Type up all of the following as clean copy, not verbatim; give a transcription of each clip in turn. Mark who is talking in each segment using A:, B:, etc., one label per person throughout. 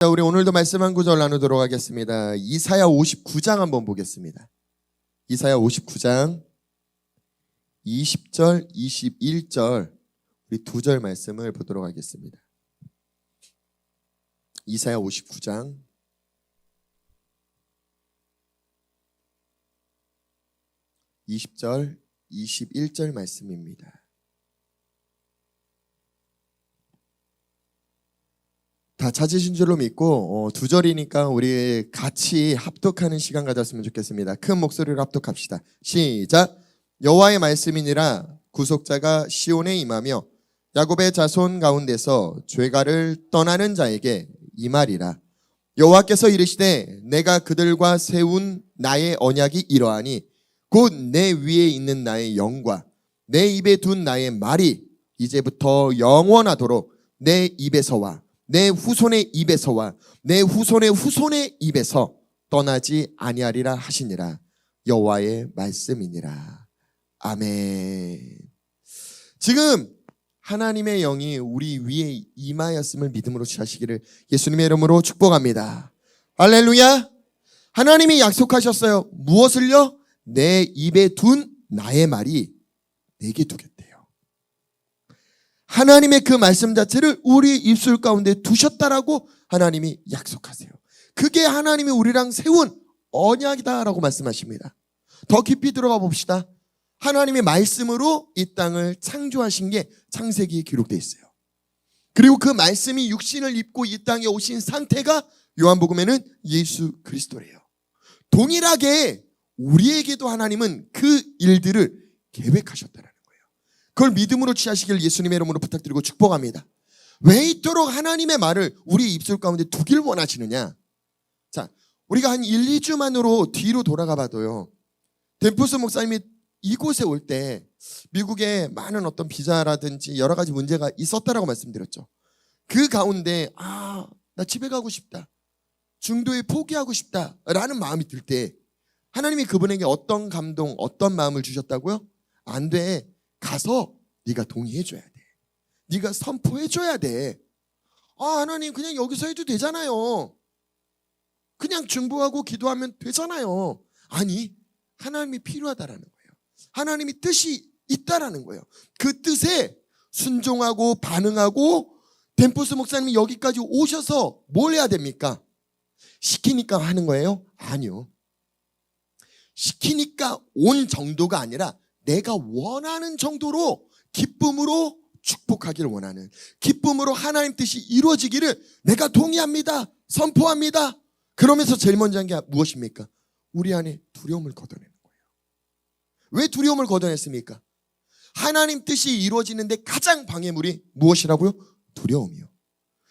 A: 자, 우리 오늘도 말씀 한 구절 나누도록 하겠습니다. 이사야 59장 한번 보겠습니다. 이사야 59장 20절, 21절 우리 두 절 말씀을 보도록 하겠습니다. 이사야 59장 20절, 21절 말씀입니다. 다 찾으신 줄로 믿고 두 절이니까 우리 같이 합독하는 시간 가졌으면 좋겠습니다. 큰 목소리로 합독합시다. 시작. 여호와의 말씀이니라. 구속자가 시온에 임하며 야곱의 자손 가운데서 죄가를 떠나는 자에게 임하리라. 여호와께서 이르시되 내가 그들과 세운 나의 언약이 이러하니 곧 내 위에 있는 나의 영과 내 입에 둔 나의 말이 이제부터 영원하도록 내 입에서와 내 후손의 입에서와 내 후손의 후손의 입에서 떠나지 아니하리라 하시니라. 여호와의 말씀이니라. 아멘. 지금 하나님의 영이 우리 위에 임하였음을 믿음으로 취하시기를 예수님의 이름으로 축복합니다. 할렐루야. 하나님이 약속하셨어요. 무엇을요? 내 입에 둔 나의 말이 내게 두겠대요. 하나님의 그 말씀 자체를 우리 입술 가운데 두셨다라고 하나님이 약속하세요. 그게 하나님이 우리랑 세운 언약이다라고 말씀하십니다. 더 깊이 들어가 봅시다. 하나님의 말씀으로 이 땅을 창조하신 게 창세기에 기록되어 있어요. 그리고 그 말씀이 육신을 입고 이 땅에 오신 상태가 요한복음에는 예수 그리스도래요. 동일하게 우리에게도 하나님은 그 일들을 계획하셨다라는 거예요. 그걸 믿음으로 취하시길 예수님의 이름으로 부탁드리고 축복합니다. 왜 이토록 하나님의 말을 우리 입술 가운데 두길 원하시느냐? 자, 우리가 한 1, 2주만으로 뒤로 돌아가 봐도요. 덴포스 목사님이 이곳에 올 때 미국에 많은 어떤 비자라든지 여러 가지 문제가 있었다라고 말씀드렸죠. 그 가운데 나 집에 가고 싶다. 중도에 포기하고 싶다라는 마음이 들 때 하나님이 그분에게 어떤 감동, 어떤 마음을 주셨다고요? 안 돼. 가서 네가 동의해줘야 돼. 네가 선포해줘야 돼. 하나님 그냥 여기서 해도 되잖아요. 그냥 중보하고 기도하면 되잖아요. 아니, 하나님이 필요하다라는 거예요. 하나님이 뜻이 있다라는 거예요. 그 뜻에 순종하고 반응하고 덴포스 목사님이 여기까지 오셔서 뭘 해야 됩니까? 시키니까 하는 거예요? 아니요. 시키니까 온 정도가 아니라 내가 원하는 정도로 기쁨으로 축복하기를 원하는, 기쁨으로 하나님 뜻이 이루어지기를 내가 동의합니다. 선포합니다. 그러면서 제일 먼저 한 게 무엇입니까? 우리 안에 두려움을 걷어내는 거예요. 왜 두려움을 걷어냈습니까? 하나님 뜻이 이루어지는데 가장 방해물이 무엇이라고요? 두려움이요.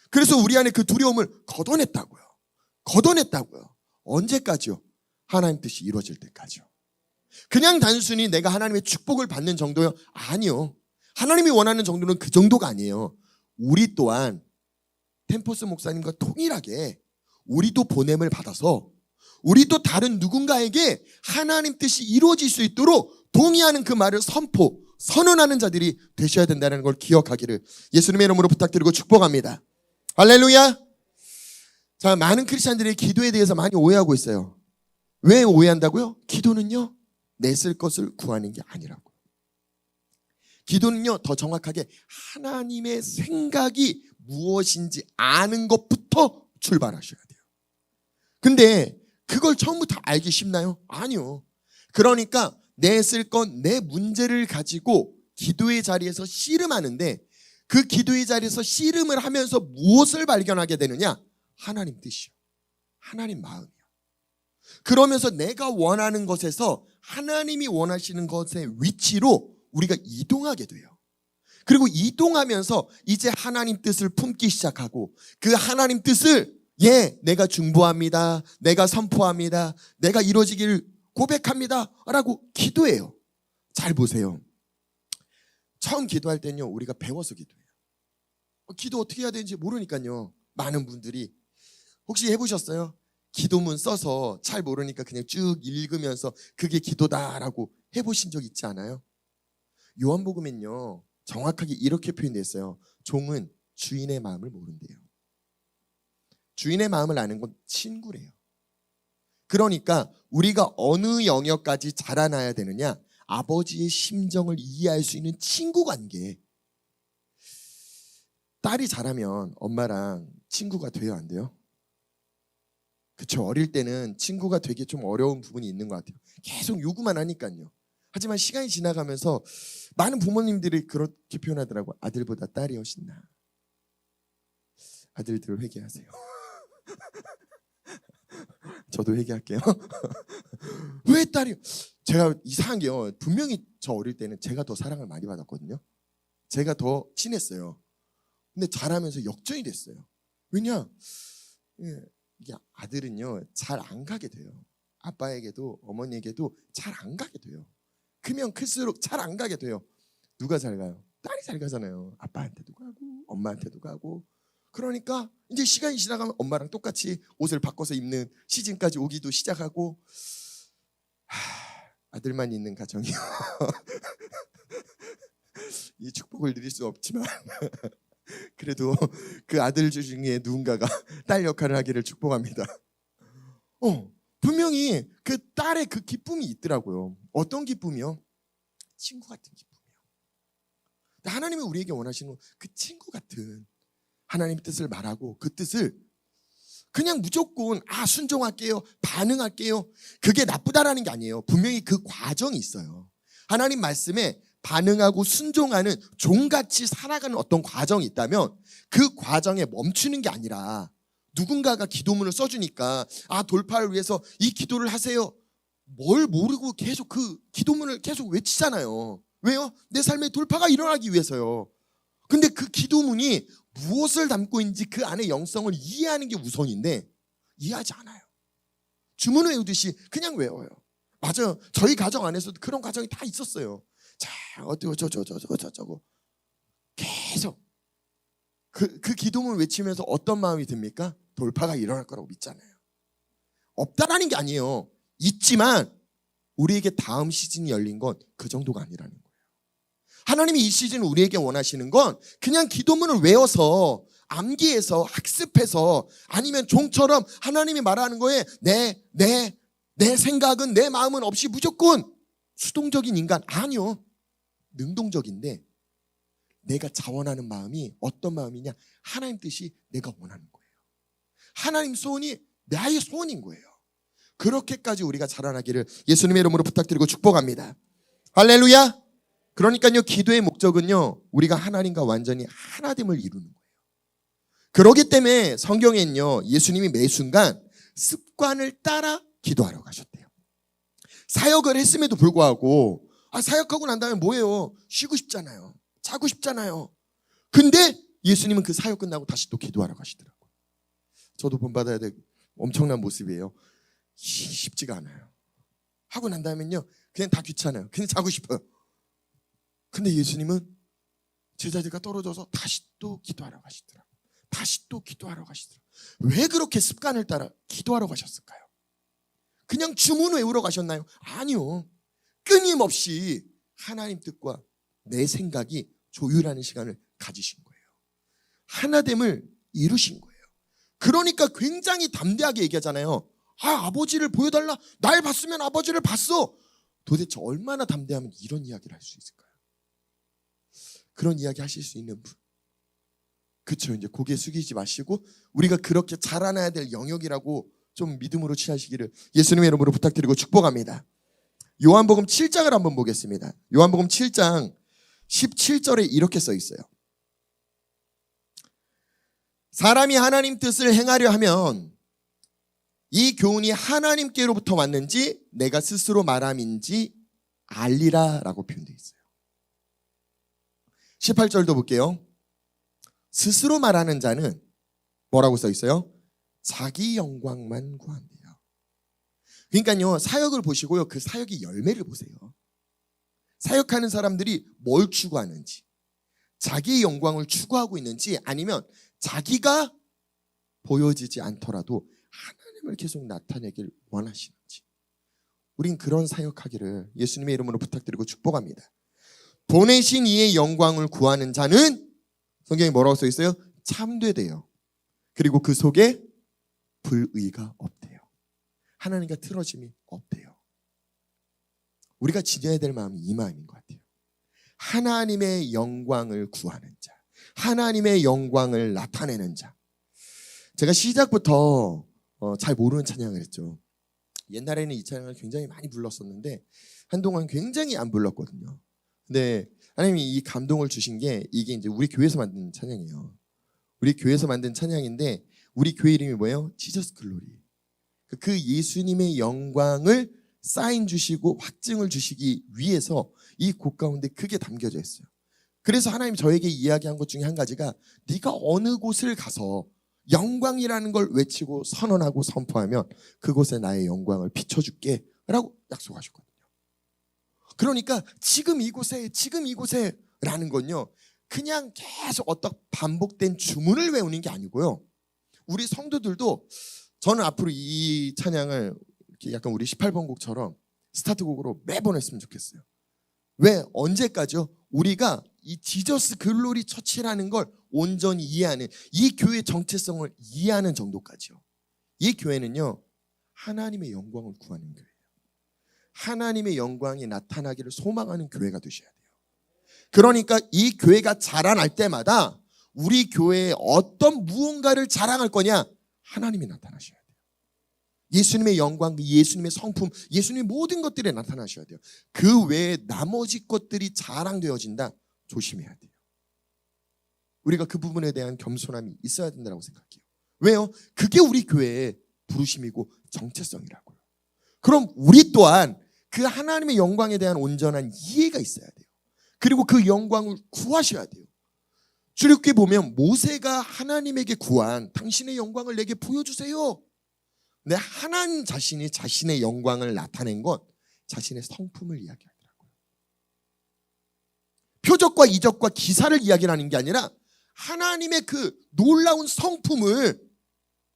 A: 그래서 우리 안에 그 두려움을 걷어냈다고요. 언제까지요? 하나님 뜻이 이루어질 때까지요. 그냥 단순히 내가 하나님의 축복을 받는 정도요? 아니요. 하나님이 원하는 정도는 그 정도가 아니에요. 우리 또한 템포스 목사님과 동일하게 우리도 보냄을 받아서 우리도 다른 누군가에게 하나님 뜻이 이루어질 수 있도록 동의하는 그 말을 선언하는 자들이 되셔야 된다는 걸 기억하기를 예수님의 이름으로 부탁드리고 축복합니다. 할렐루야. 자, 많은 크리스찬들이 기도에 대해서 많이 오해하고 있어요. 왜 오해한다고요? 기도는요, 내 쓸 것을 구하는 게 아니라고. 기도는요, 더 정확하게 하나님의 생각이 무엇인지 아는 것부터 출발하셔야 돼요. 근데 그걸 처음부터 알기 쉽나요? 아니요. 그러니까 내 쓸 건 내 문제를 가지고 기도의 자리에서 씨름하는데 그 기도의 자리에서 씨름을 하면서 무엇을 발견하게 되느냐? 하나님 뜻이요. 하나님 마음이요. 그러면서 내가 원하는 것에서 하나님이 원하시는 것의 위치로 우리가 이동하게 돼요. 그리고 이동하면서 이제 하나님 뜻을 품기 시작하고 그 하나님 뜻을 내가 중보합니다. 내가 선포합니다. 내가 이루어지기를 고백합니다. 라고 기도해요. 잘 보세요. 처음 기도할 때는요, 우리가 배워서 기도해요. 기도 어떻게 해야 되는지 모르니까요. 많은 분들이 혹시 해보셨어요? 기도문 써서 잘 모르니까 그냥 쭉 읽으면서 그게 기도다라고 해보신 적 있지 않아요? 요한복음엔요, 정확하게 이렇게 표현되어 있어요. 종은 주인의 마음을 모른대요. 주인의 마음을 아는 건 친구래요. 그러니까 우리가 어느 영역까지 자라나야 되느냐? 아버지의 심정을 이해할 수 있는 친구 관계. 딸이 자라면 엄마랑 친구가 돼요, 안 돼요? 그쵸. 어릴 때는 친구가 되기 좀 어려운 부분이 있는 것 같아요. 계속 요구만 하니까요. 하지만 시간이 지나가면서 많은 부모님들이 그렇게 표현하더라고요. 아들보다 딸이 훨씬 나아. 아들들 회개하세요. 저도 회개할게요. 왜 딸이? 제가 이상한 게요. 분명히 저 어릴 때는 제가 더 사랑을 많이 받았거든요. 제가 더 친했어요. 근데 자라면서 역전이 됐어요. 왜냐? 이게 아들은요 잘 안 가게 돼요. 아빠에게도 어머니에게도 잘 안 가게 돼요. 크면 클수록 잘 안 가게 돼요. 누가 잘 가요? 딸이 잘 가잖아요. 아빠한테도 가고 엄마한테도 가고. 그러니까 이제 시간이 지나가면 엄마랑 똑같이 옷을 바꿔서 입는 시즌까지 오기도 시작하고. 아들만 있는 가정이요. 이 축복을 누릴 수 없지만 그래도 그 아들 중에 누군가가 딸 역할을 하기를 축복합니다. 분명히 그 딸의 그 기쁨이 있더라고요. 어떤 기쁨이요? 친구 같은 기쁨이요. 하나님이 우리에게 원하시는 그 친구 같은 하나님의 뜻을 말하고 그 뜻을 그냥 무조건 순종할게요, 반응할게요. 그게 나쁘다라는 게 아니에요. 분명히 그 과정이 있어요. 하나님 말씀에 반응하고 순종하는 종같이 살아가는 어떤 과정이 있다면 그 과정에 멈추는 게 아니라 누군가가 기도문을 써주니까 돌파를 위해서 이 기도를 하세요. 뭘 모르고 계속 그 기도문을 계속 외치잖아요. 왜요? 내 삶의 돌파가 일어나기 위해서요. 근데 그 기도문이 무엇을 담고 있는지 그 안의 영성을 이해하는 게 우선인데 이해하지 않아요. 주문 외우듯이 그냥 외워요. 맞아요. 저희 가정 안에서도 그런 과정이 다 있었어요. 자, 어쩌고 저쩌고 계속 그 기도문 외치면서 어떤 마음이 듭니까? 돌파가 일어날 거라고 믿잖아요. 없다라는 게 아니에요. 있지만 우리에게 다음 시즌이 열린 건 그 정도가 아니라는 거예요. 하나님이 이 시즌 우리에게 원하시는 건 그냥 기도문을 외워서 암기해서 학습해서 아니면 종처럼 하나님이 말하는 거에 내 생각은 내 마음은 없이 무조건 수동적인 인간 아니요. 능동적인데 내가 자원하는 마음이 어떤 마음이냐? 하나님 뜻이 내가 원하는 거예요. 하나님 소원이 나의 소원인 거예요. 그렇게까지 우리가 자라나기를 예수님의 이름으로 부탁드리고 축복합니다. 할렐루야. 그러니까요 기도의 목적은요 우리가 하나님과 완전히 하나됨을 이루는 거예요. 그렇기 때문에 성경에는요 예수님이 매 순간 습관을 따라 기도하러 가셨대요. 사역을 했음에도 불구하고 사역하고 난 다음에 뭐예요? 쉬고 싶잖아요. 자고 싶잖아요. 근데 예수님은 그 사역 끝나고 다시 또 기도하러 가시더라고요. 저도 본받아야 될 엄청난 모습이에요. 쉽지가 않아요. 하고 난 다음엔요 그냥 다 귀찮아요. 그냥 자고 싶어요. 근데 예수님은 제자들과 떨어져서 다시 또 기도하러 가시더라고요. 다시 또 기도하러 가시더라고요. 왜 그렇게 습관을 따라 기도하러 가셨을까요? 그냥 주문 외우러 가셨나요? 아니요. 끊임없이 하나님 뜻과 내 생각이 조율하는 시간을 가지신 거예요. 하나됨을 이루신 거예요. 그러니까 굉장히 담대하게 얘기하잖아요. 아버지를 보여달라. 날 봤으면 아버지를 봤어. 도대체 얼마나 담대하면 이런 이야기를 할 수 있을까요? 그런 이야기 하실 수 있는 분. 그렇죠. 이제 고개 숙이지 마시고 우리가 그렇게 자라나야 될 영역이라고 좀 믿음으로 취하시기를 예수님의 이름으로 부탁드리고 축복합니다. 요한복음 7장을 한번 보겠습니다. 요한복음 7장 17절에 이렇게 써 있어요. 사람이 하나님 뜻을 행하려 하면 이 교훈이 하나님께로부터 왔는지 내가 스스로 말함인지 알리라 라고 표현되어 있어요. 18절도 볼게요. 스스로 말하는 자는 뭐라고 써 있어요? 자기 영광만 구한대요. 그러니까요 사역을 보시고요 그 사역의 열매를 보세요. 사역하는 사람들이 뭘 추구하는지, 자기의 영광을 추구하고 있는지 아니면 자기가 보여지지 않더라도 하나님을 계속 나타내길 원하시는지. 우린 그런 사역하기를 예수님의 이름으로 부탁드리고 축복합니다. 보내신 이의 영광을 구하는 자는 성경에 뭐라고 써 있어요? 참되대요. 그리고 그 속에 불의가 없대요. 하나님과 틀어짐이 없대요. 우리가 지녀야 될 마음이 이 마음인 것 같아요. 하나님의 영광을 구하는 자, 하나님의 영광을 나타내는 자. 제가 시작부터 잘 모르는 찬양을 했죠. 옛날에는 이 찬양을 굉장히 많이 불렀었는데 한동안 굉장히 안 불렀거든요. 근데 하나님이 이 감동을 주신 게 이게 이제 우리 교회에서 만든 찬양이에요. 우리 교회에서 만든 찬양인데 우리 교회 이름이 뭐예요? 지저스 글로리. 그 예수님의 영광을 사인 주시고 확증을 주시기 위해서 이 곡 가운데 크게 담겨져 있어요. 그래서 하나님 저에게 이야기한 것 중에 한 가지가 네가 어느 곳을 가서 영광이라는 걸 외치고 선언하고 선포하면 그곳에 나의 영광을 비춰줄게 라고 약속하셨거든요. 그러니까 지금 이곳에 라는 건요 그냥 계속 어떤 반복된 주문을 외우는 게 아니고요. 우리 성도들도 저는 앞으로 이 찬양을 이렇게 약간 우리 18번 곡처럼 스타트곡으로 매번 했으면 좋겠어요. 왜? 언제까지요? 우리가 이 지저스 글로리 처치라는 걸 온전히 이해하는 이 교회의 정체성을 이해하는 정도까지요. 이 교회는요 하나님의 영광을 구하는 교회예요. 하나님의 영광이 나타나기를 소망하는 교회가 되셔야 돼요. 그러니까 이 교회가 자라날 때마다 우리 교회에 어떤 무언가를 자랑할 거냐? 하나님이 나타나셔야 돼요. 예수님의 영광, 예수님의 성품, 예수님의 모든 것들이 나타나셔야 돼요. 그 외에 나머지 것들이 자랑되어진다? 조심해야 돼요. 우리가 그 부분에 대한 겸손함이 있어야 된다고 생각해요. 왜요? 그게 우리 교회의 부르심이고 정체성이라고요. 그럼 우리 또한 그 하나님의 영광에 대한 온전한 이해가 있어야 돼요. 그리고 그 영광을 구하셔야 돼요. 출애굽기 보면 모세가 하나님에게 구한 당신의 영광을 내게 보여주세요. 근데 하나님 자신이 자신의 영광을 나타낸 건 자신의 성품을 이야기하더라고요. 표적과 이적과 기사를 이야기하는 게 아니라 하나님의 그 놀라운 성품을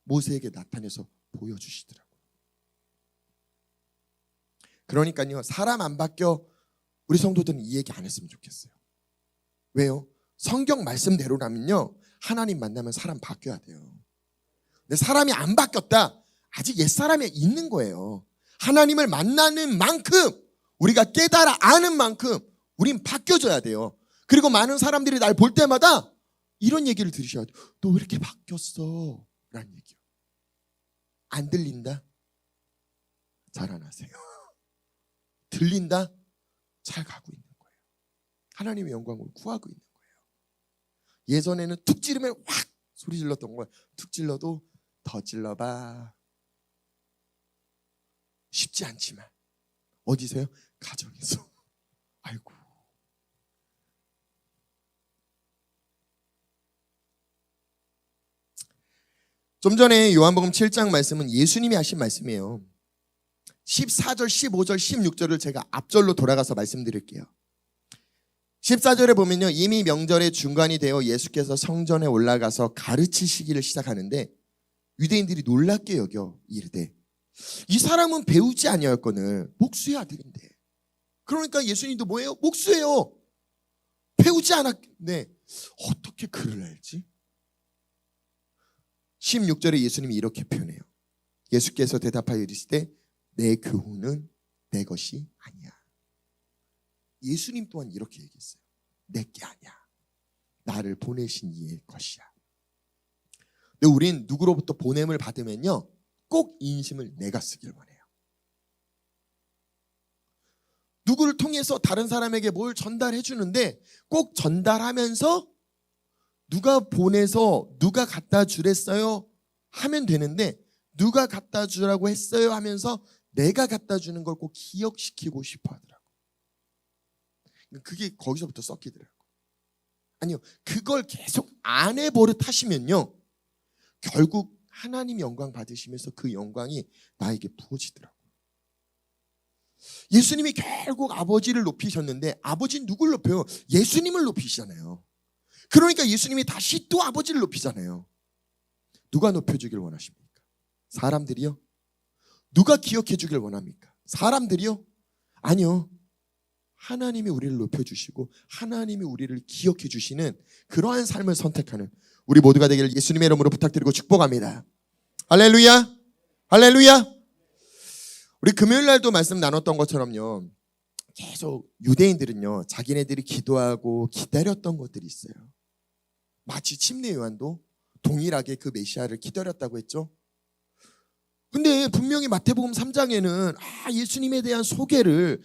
A: 모세에게 나타내서 보여주시더라고요. 그러니까요 사람 안 바뀌어 우리 성도들은 이 얘기 안 했으면 좋겠어요. 왜요? 성경 말씀대로라면요 하나님 만나면 사람 바뀌어야 돼요. 근데 사람이 안 바뀌었다? 아직 옛사람이 있는 거예요. 하나님을 만나는 만큼 우리가 깨달아 아는 만큼 우린 바뀌어져야 돼요. 그리고 많은 사람들이 날 볼 때마다 이런 얘기를 들으셔야 돼요. 너 왜 이렇게 바뀌었어? 라는 얘기요. 안 들린다? 잘 안 하세요. 들린다? 잘 가고 있는 거예요. 하나님의 영광을 구하고 있는 거예요. 예전에는 툭 찌르면 확 소리 질렀던 거예요. 툭 찔러도 더 찔러봐. 쉽지 않지만 어디서요? 가정에서. 아이고. 좀 전에 요한복음 7장 말씀은 예수님이 하신 말씀이에요. 14절, 15절, 16절을 제가 앞절로 돌아가서 말씀드릴게요. 14절에 보면요. 이미 명절의 중간이 되어 예수께서 성전에 올라가서 가르치시기를 시작하는데 유대인들이 놀랍게 여겨 이르되 이 사람은 배우지 아니하였거늘 목수의 아들인데. 그러니까 예수님도 뭐예요? 목수예요. 배우지 않았네. 어떻게 글을 알지? 16절에 예수님이 이렇게 표현해요. 예수께서 대답하여 이르시되 내 교훈은 내 것이 아니야. 예수님 또한 이렇게 얘기했어요. 내게 아니야. 나를 보내신 이의 것이야. 근데 우린 누구로부터 보냄을 받으면요 꼭 인심을 내가 쓰길 원해요. 누구를 통해서 다른 사람에게 뭘 전달해 주는데 꼭 전달하면서 누가 보내서 누가 갖다 주랬어요 하면 되는데 누가 갖다 주라고 했어요 하면서 내가 갖다 주는 걸 꼭 기억시키고 싶어 하더라고요. 그게 거기서부터 섞이더라고요. 아니요, 그걸 계속 안 해버릇 하시면요 결국 하나님 영광 받으시면서 그 영광이 나에게 부어지더라고요. 예수님이 결국 아버지를 높이셨는데 아버지는 누굴 높여요? 예수님을 높이시잖아요. 그러니까 예수님이 다시 또 아버지를 높이잖아요. 누가 높여주길 원하십니까? 사람들이요? 누가 기억해 주길 원합니까? 사람들이요? 아니요. 하나님이 우리를 높여주시고 하나님이 우리를 기억해 주시는 그러한 삶을 선택하는 우리 모두가 되기를 예수님의 이름으로 부탁드리고 축복합니다. 할렐루야. 할렐루야. 우리 금요일 날도 말씀 나눴던 것처럼요. 계속 유대인들은요. 자기네들이 기도하고 기다렸던 것들이 있어요. 마치 침례 요한도 동일하게 그 메시아를 기다렸다고 했죠. 근데 분명히 마태복음 3장에는 예수님에 대한 소개를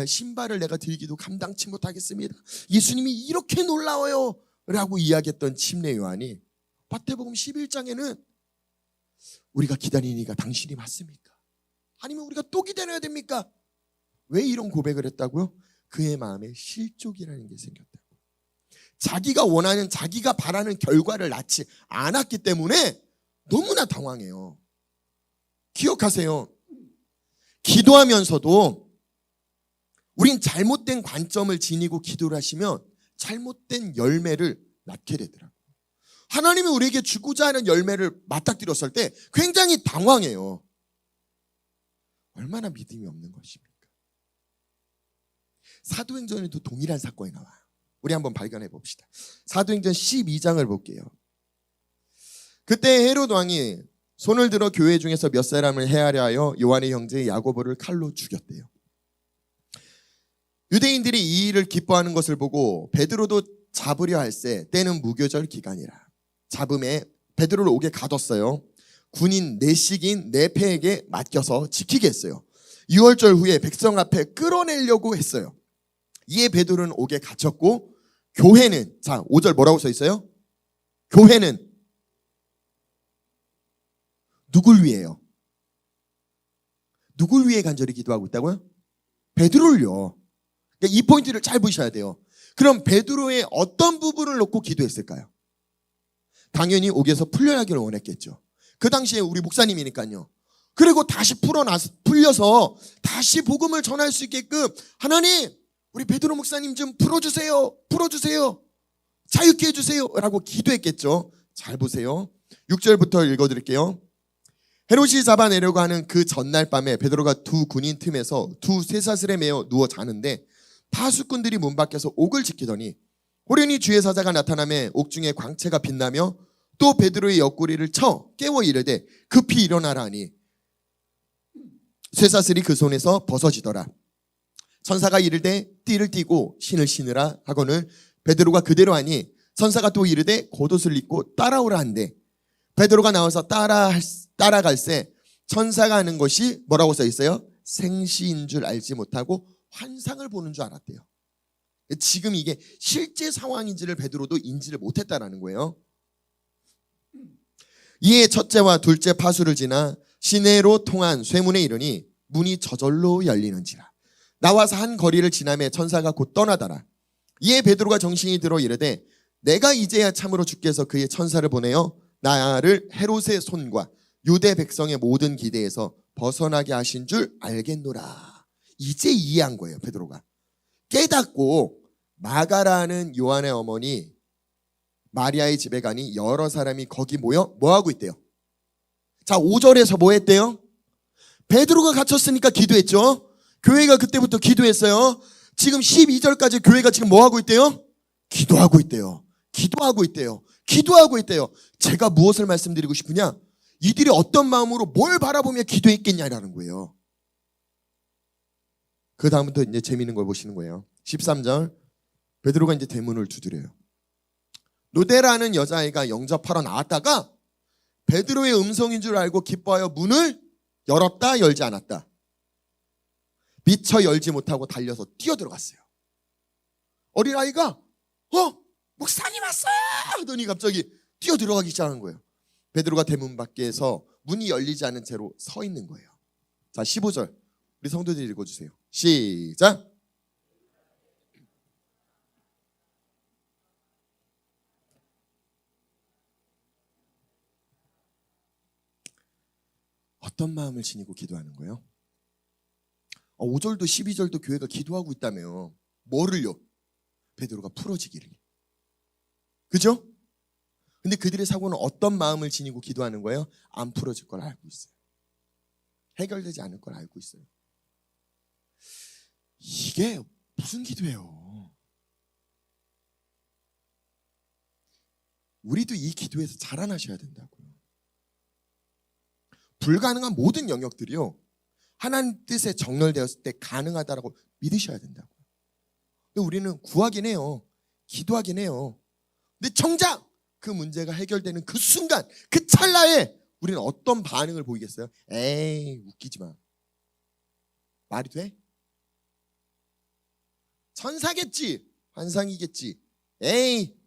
A: 신발을 내가 들기도 감당치 못하겠습니다. 예수님이 이렇게 놀라워요 라고 이야기했던 침례 요한이 마태복음 11장에는 우리가 기다리니까 당신이 맞습니까? 아니면 우리가 또 기다려야 됩니까? 왜 이런 고백을 했다고요? 그의 마음에 실족이라는 게 생겼다고. 자기가 원하는, 자기가 바라는 결과를 낳지 않았기 때문에 너무나 당황해요. 기억하세요. 기도하면서도 우린 잘못된 관점을 지니고 기도를 하시면 잘못된 열매를 낳게 되더라고요. 하나님이 우리에게 주고자 하는 열매를 맞닥뜨렸을 때 굉장히 당황해요. 얼마나 믿음이 없는 것입니까? 사도행전에도 동일한 사건이 나와요. 우리 한번 발견해 봅시다. 사도행전 12장을 볼게요. 그때 헤롯 왕이 손을 들어 교회 중에서 몇 사람을 해하려 하여 요한의 형제 야고보를 칼로 죽였대요. 유대인들이 이 일을 기뻐하는 것을 보고 베드로도 잡으려 할세 때는 무교절 기간이라. 잡음에 베드로를 옥에 가뒀어요. 군인 내식인 네페에게 맡겨서 지키게 했어요. 6월절 후에 백성 앞에 끌어내려고 했어요. 이에 베드로는 옥에 갇혔고 교회는, 자 5절 뭐라고 써 있어요? 교회는 누굴 위해요? 누굴 위해 간절히 기도하고 있다고요? 베드로를요. 그러니까 이 포인트를 잘 보셔야 돼요. 그럼 베드로의 어떤 부분을 놓고 기도했을까요? 당연히 옥에서 풀려나기를 원했겠죠. 그 당시에 우리 목사님이니까요. 그리고 다시 풀려서 다시 복음을 전할 수 있게끔 하나님 우리 베드로 목사님 좀 풀어주세요. 자유케 해주세요 라고 기도했겠죠. 잘 보세요. 6절부터 읽어드릴게요. 헤롯이 잡아내려고 하는 그 전날 밤에 베드로가 두 군인 틈에서 두 쇠사슬에 매어 누워 자는데 파수꾼들이 문 밖에서 옥을 지키더니 호련히 주의 사자가 나타나며 옥중에 광채가 빛나며 또 베드로의 옆구리를 쳐 깨워 이르되 급히 일어나라 하니 쇠사슬이 그 손에서 벗어지더라. 천사가 이르되 띠를 띠고 신을 신으라 하거늘 베드로가 그대로 하니 천사가 또 이르되 겉옷을 입고 따라오라 한대 베드로가 나와서 따라갈새 천사가 하는 것이 뭐라고 써 있어요? 생시인 줄 알지 못하고 환상을 보는 줄 알았대요. 지금 이게 실제 상황인지를 베드로도 인지를 못했다라는 거예요. 이에 첫째와 둘째 파수를 지나 시내로 통한 쇠문에 이르니 문이 저절로 열리는지라. 나와서 한 거리를 지나매 천사가 곧 떠나더라. 이에 베드로가 정신이 들어 이르되 내가 이제야 참으로 주께서 그의 천사를 보내어 나를 헤롯의 손과 유대 백성의 모든 기대에서 벗어나게 하신 줄 알겠노라. 이제 이해한 거예요. 베드로가 깨닫고 마가라는 요한의 어머니 마리아의 집에 가니 여러 사람이 거기 모여 뭐하고 있대요? 자 5절에서 뭐 했대요? 베드로가 갇혔으니까 기도했죠. 교회가 그때부터 기도했어요. 지금 12절까지 교회가 지금 뭐하고 있대요? 기도하고 있대요. 제가 무엇을 말씀드리고 싶으냐? 이들이 어떤 마음으로 뭘 바라보며 기도했겠냐라는 거예요. 그 다음부터 이제 재미있는 걸 보시는 거예요. 13절 베드로가 이제 대문을 두드려요. 로데라는 여자아이가 영접하러 나왔다가 베드로의 음성인 줄 알고 기뻐하여 문을 열었다 열지 않았다. 미처 열지 못하고 달려서 뛰어들어갔어요. 어린아이가 목사님 왔어요 하더니 갑자기 뛰어들어가기 시작한 거예요. 베드로가 대문 밖에서 문이 열리지 않은 채로 서 있는 거예요. 자 15절 우리 성도들이 읽어주세요. 시작. 어떤 마음을 지니고 기도하는 거예요? 5절도 12절도 교회가 기도하고 있다며 뭐를요? 베드로가 풀어지기를. 그죠? 근데 그들의 사고는 어떤 마음을 지니고 기도하는 거예요? 안 풀어질 걸 알고 있어요. 해결되지 않을 걸 알고 있어요. 이게 무슨 기도예요? 우리도 이 기도에서 자라나셔야 된다고요. 불가능한 모든 영역들이요, 하나님 뜻에 정렬되었을 때 가능하다라고 믿으셔야 된다고요. 근데 우리는 구하긴 해요. 기도하긴 해요. 근데 정작 그 문제가 해결되는 그 순간, 그 찰나에 우리는 어떤 반응을 보이겠어요? 에이, 웃기지 마. 말이 돼? 천사겠지, 환상이겠지. 에이,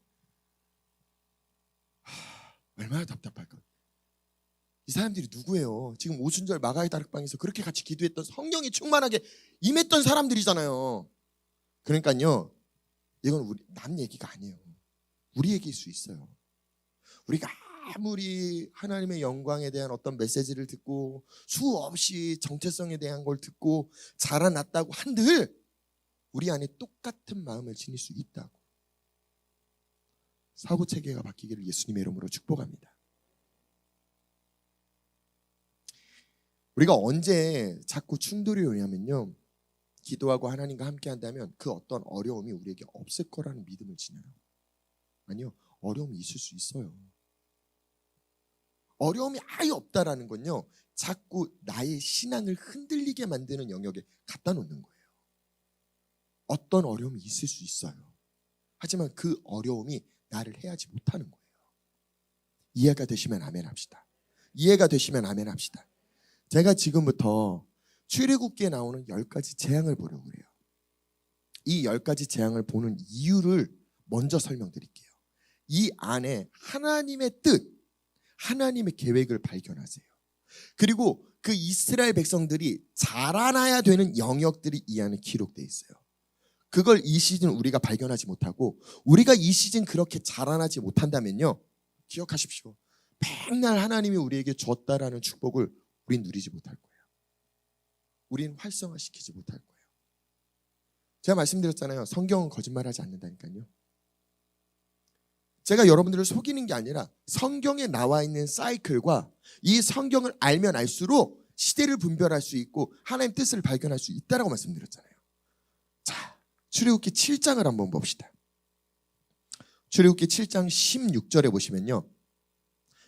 A: 얼마나 답답할까. 이 사람들이 누구예요? 지금 오순절 마가의 다락방에서 그렇게 같이 기도했던, 성령이 충만하게 임했던 사람들이잖아요. 그러니까요, 이건 남 얘기가 아니에요. 우리 얘기일 수 있어요. 우리가 아무리 하나님의 영광에 대한 어떤 메시지를 듣고 수없이 정체성에 대한 걸 듣고 자라났다고 한들 우리 안에 똑같은 마음을 지닐 수 있다고. 사고체계가 바뀌기를 예수님의 이름으로 축복합니다. 우리가 언제 자꾸 충돌이 오냐면요, 기도하고 하나님과 함께 한다면 그 어떤 어려움이 우리에게 없을 거라는 믿음을 지녀요. 아니요, 어려움이 있을 수 있어요. 어려움이 아예 없다라는 건요, 자꾸 나의 신앙을 흔들리게 만드는 영역에 갖다 놓는 거예요. 어떤 어려움이 있을 수 있어요. 하지만 그 어려움이 나를 해하지 못하는 거예요. 이해가 되시면 아멘 합시다. 이해가 되시면 아멘 합시다. 제가 지금부터 출애굽기에 나오는 10가지 재앙을 보려고 그래요. 이 10가지 재앙을 보는 이유를 먼저 설명드릴게요. 이 안에 하나님의 뜻, 하나님의 계획을 발견하세요. 그리고 그 이스라엘 백성들이 자라나야 되는 영역들이 이 안에 기록되어 있어요. 그걸 이 시즌 우리가 발견하지 못하고, 우리가 이 시즌 그렇게 자라나지 못한다면요, 기억하십시오. 맨날 하나님이 우리에게 줬다라는 축복을 우린 누리지 못할 거예요. 우린 활성화시키지 못할 거예요. 제가 말씀드렸잖아요. 성경은 거짓말하지 않는다니까요. 제가 여러분들을 속이는 게 아니라 성경에 나와 있는 사이클과 이 성경을 알면 알수록 시대를 분별할 수 있고 하나님의 뜻을 발견할 수 있다라고 말씀드렸잖아요. 자, 출애굽기 7장을 한번 봅시다. 출애굽기 7장 16절에 보시면요,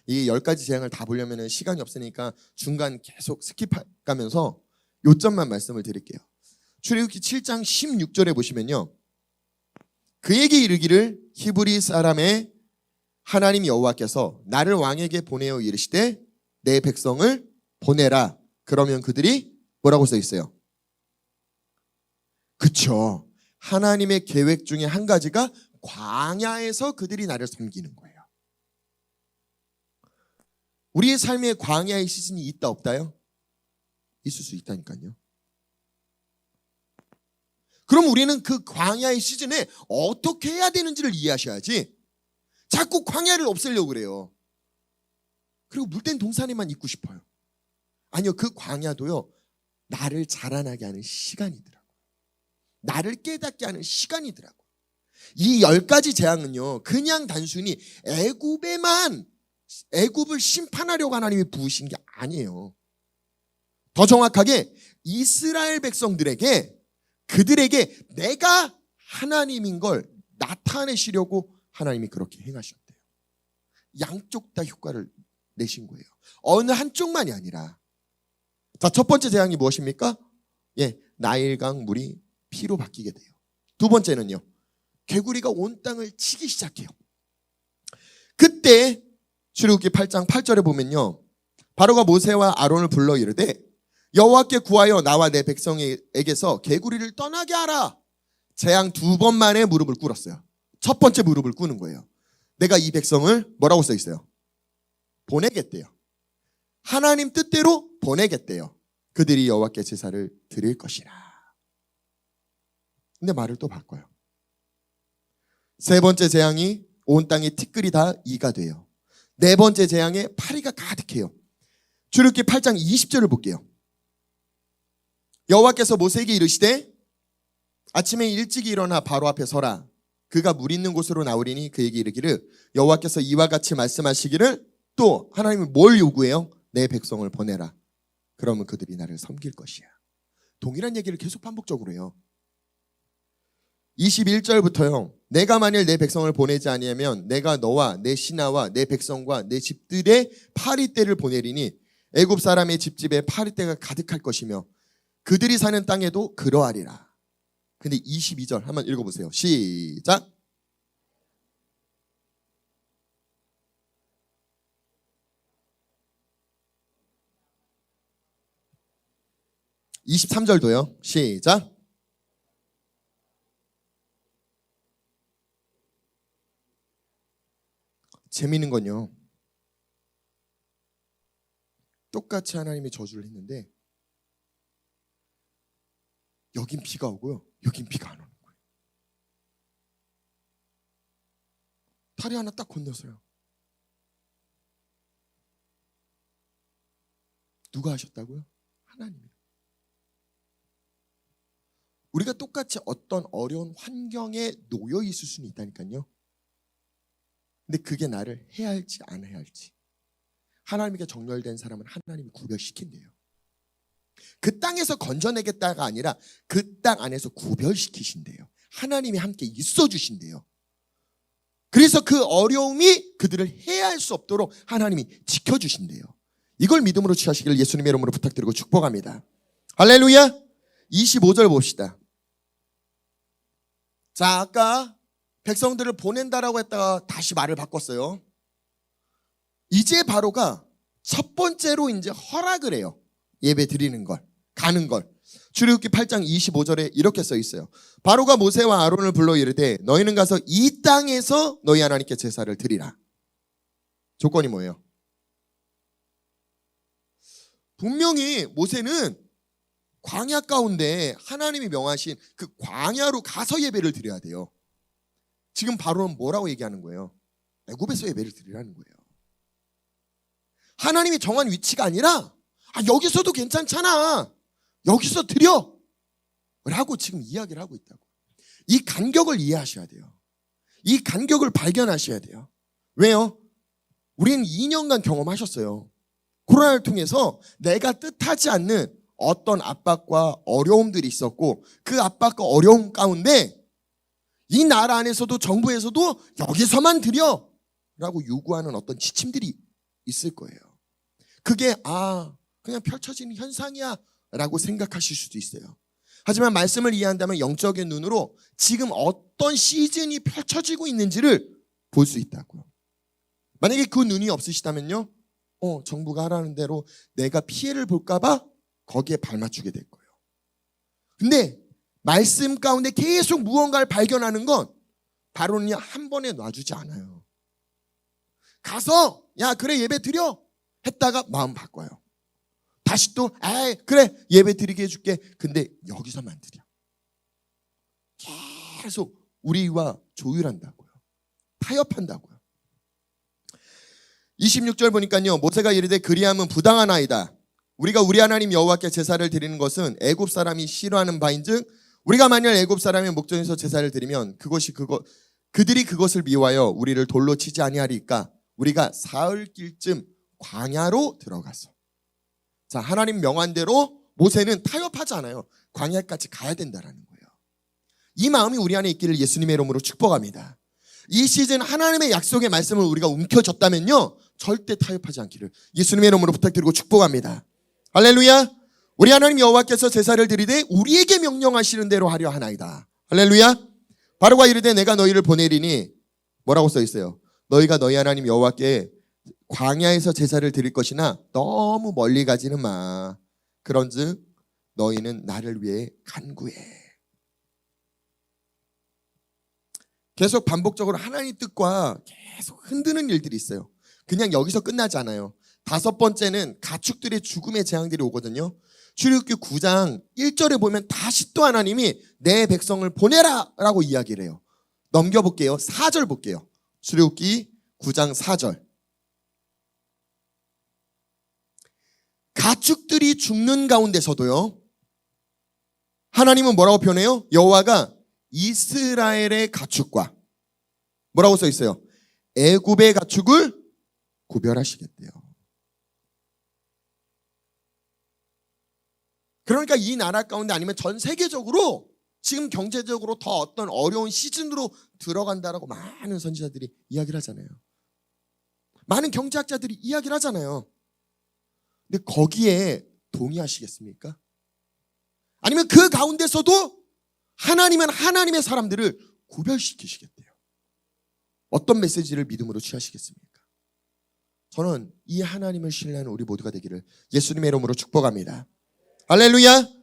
A: 이 10가지 재앙을 다 보려면 시간이 없으니까 중간 계속 스킵하면서 요점만 말씀을 드릴게요. 출애굽기 7장 16절에 보시면요, 그에게 이르기를 히브리 사람의 하나님 여호와께서 나를 왕에게 보내어 이르시되 내 백성을 보내라. 그러면 그들이 뭐라고 써 있어요? 그쵸, 하나님의 계획 중에 한 가지가 광야에서 그들이 나를 섬기는 거예요. 우리의 삶에 광야의 시즌이 있다 없다요? 있을 수 있다니까요. 그럼 우리는 그 광야의 시즌에 어떻게 해야 되는지를 이해하셔야지 자꾸 광야를 없애려고 그래요. 그리고 물된 동산에만 있고 싶어요. 아니요, 그 광야도요, 나를 자라나게 하는 시간이더라고요. 나를 깨닫게 하는 시간이더라고요. 이 10가지 재앙은요, 그냥 단순히 애굽을 심판하려고 하나님이 부으신 게 아니에요. 더 정확하게 이스라엘 백성들에게, 그들에게 내가 하나님인 걸 나타내시려고 하나님이 그렇게 행하셨대요. 양쪽 다 효과를 내신 거예요. 어느 한쪽만이 아니라. 자, 첫 번째 재앙이 무엇입니까? 나일강 물이 피로 바뀌게 돼요. 두 번째는요, 개구리가 온 땅을 치기 시작해요. 그때 출애굽기 8장 8절에 보면요, 바로가 모세와 아론을 불러 이르되 여호와께 구하여 나와 내 백성에게서 개구리를 떠나게 하라. 재앙 2번 만에 무릎을 꿇었어요. 첫 번째 무릎을 꿇는 거예요. 내가 이 백성을 뭐라고 써 있어요? 보내겠대요. 하나님 뜻대로 보내겠대요. 그들이 여호와께 제사를 드릴 것이라. 근데 말을 또 바꿔요. 세 번째 재앙이 온 땅에 티끌이 다 이가 돼요. 네 번째 재앙에 파리가 가득해요. 출애굽기 8장 20절을 볼게요. 여호와께서 모세에게 이르시되 아침에 일찍 일어나 바로 앞에 서라. 그가 물 있는 곳으로 나오리니 그에게 이르기를 여호와께서 이와 같이 말씀하시기를, 또 하나님이 뭘 요구해요? 내 백성을 보내라. 그러면 그들이 나를 섬길 것이야. 동일한 얘기를 계속 반복적으로 해요. 21절부터요. 내가 만일 내 백성을 보내지 아니하면 내가 너와 내 신하와 내 백성과 내 집들의 파리떼를 보내리니 애굽 사람의 집집에 파리떼가 가득할 것이며 그들이 사는 땅에도 그러하리라. 근데 22절 한번 읽어보세요. 시작. (23절도요) 시작. 재미있는 건요, 똑같이 하나님이 저주를 했는데 여긴 비가 오고요, 여긴 비가 안 오는 거예요. 다리 하나 딱 건너서요. 누가 하셨다고요? 하나님이요. 우리가 똑같이 어떤 어려운 환경에 놓여 있을 수는 있다니까요. 근데 그게 나를 해야 할지 안 해야 할지, 하나님께 정렬된 사람은 하나님이 구별시킨대요. 그 땅에서 건져내겠다가 아니라 그 땅 안에서 구별시키신대요. 하나님이 함께 있어 주신대요. 그래서 그 어려움이 그들을 해할 수 없도록 하나님이 지켜주신대요. 이걸 믿음으로 취하시기를 예수님의 이름으로 부탁드리고 축복합니다. 할렐루야. 25절 봅시다. 자, 아까 백성들을 보낸다라고 했다가 다시 말을 바꿨어요. 이제 바로가 첫 번째로 이제 허락을 해요. 예배 드리는 걸, 가는 걸. 출애굽기 8장 25절에 이렇게 써 있어요. 바로가 모세와 아론을 불러 이르되 너희는 가서 이 땅에서 너희 하나님께 제사를 드리라. 조건이 뭐예요? 분명히 모세는 광야 가운데 하나님이 명하신 그 광야로 가서 예배를 드려야 돼요. 지금 바로는 뭐라고 얘기하는 거예요? 애굽에서 예배를 드리라는 거예요. 하나님이 정한 위치가 아니라 여기서도 괜찮잖아, 여기서 드려 라고 지금 이야기를 하고 있다고. 이 간격을 이해하셔야 돼요. 이 간격을 발견하셔야 돼요. 왜요? 우리는 2년간 경험하셨어요. 코로나를 통해서 내가 뜻하지 않는 어떤 압박과 어려움들이 있었고, 그 압박과 어려움 가운데 이 나라 안에서도 정부에서도 여기서만 드려 라고 요구하는 어떤 지침들이 있을 거예요. 그게 그냥 펼쳐지는 현상이야 라고 생각하실 수도 있어요. 하지만 말씀을 이해한다면 영적인 눈으로 지금 어떤 시즌이 펼쳐지고 있는지를 볼 수 있다고요. 만약에 그 눈이 없으시다면요, 정부가 하라는 대로 내가 피해를 볼까 봐 거기에 발맞추게 될 거예요. 근데 말씀 가운데 계속 무언가를 발견하는 건 바로는 한 번에 놔주지 않아요. 가서 그래 예배 드려 했다가 마음 바꿔요. 다시 또 그래 예배 드리게 해줄게. 근데 여기서만 드려. 계속 우리와 조율한다고요. 타협한다고요. 26절 보니까요, 모세가 이르되 그리함은 부당하나이다. 우리가 우리 하나님 여호와께 제사를 드리는 것은 애굽 사람이 싫어하는 바인즉 우리가 만일 애굽 사람의 목전에서 제사를 드리면 그들이 그것을 미워하여 우리를 돌로 치지 아니하리까 우리가 사흘길쯤 광야로 들어가서. 자, 하나님 명한대로 모세는 타협하지 않아요. 광야까지 가야 된다라는 거예요. 이 마음이 우리 안에 있기를 예수님의 이름으로 축복합니다. 이 시즌 하나님의 약속의 말씀을 우리가 움켜졌다면요, 절대 타협하지 않기를 예수님의 이름으로 부탁드리고 축복합니다. 할렐루야. 우리 하나님 여호와께서 제사를 드리되 우리에게 명령하시는 대로 하려 하나이다. 할렐루야. 바로가 이르되 내가 너희를 보내리니 뭐라고 써 있어요? 너희가 너희 하나님 여호와께 광야에서 제사를 드릴 것이나 너무 멀리 가지는 마. 그런즉 너희는 나를 위해 간구해. 계속 반복적으로 하나님 뜻과 계속 흔드는 일들이 있어요. 그냥 여기서 끝나지 않아요. 5번째는 가축들의 죽음의 재앙들이 오거든요. 출애굽기 9장 1절에 보면 다시 또 하나님이 내 백성을 보내라 라고 이야기를 해요. 넘겨볼게요. 4절 볼게요. 출애굽기 9장 4절. 가축들이 죽는 가운데서도요, 하나님은 뭐라고 표현해요? 여호와가 이스라엘의 가축과 뭐라고 써 있어요? 애굽의 가축을 구별하시겠대요. 그러니까 이 나라 가운데 아니면 전 세계적으로 지금 경제적으로 더 어떤 어려운 시즌으로 들어간다라고 많은 선지자들이 이야기를 하잖아요. 많은 경제학자들이 이야기를 하잖아요. 근데 거기에 동의하시겠습니까? 아니면 그 가운데서도 하나님은 하나님의 사람들을 구별시키시겠대요. 어떤 메시지를 믿음으로 취하시겠습니까? 저는 이 하나님을 신뢰하는 우리 모두가 되기를 예수님의 이름으로 축복합니다. 할렐루야.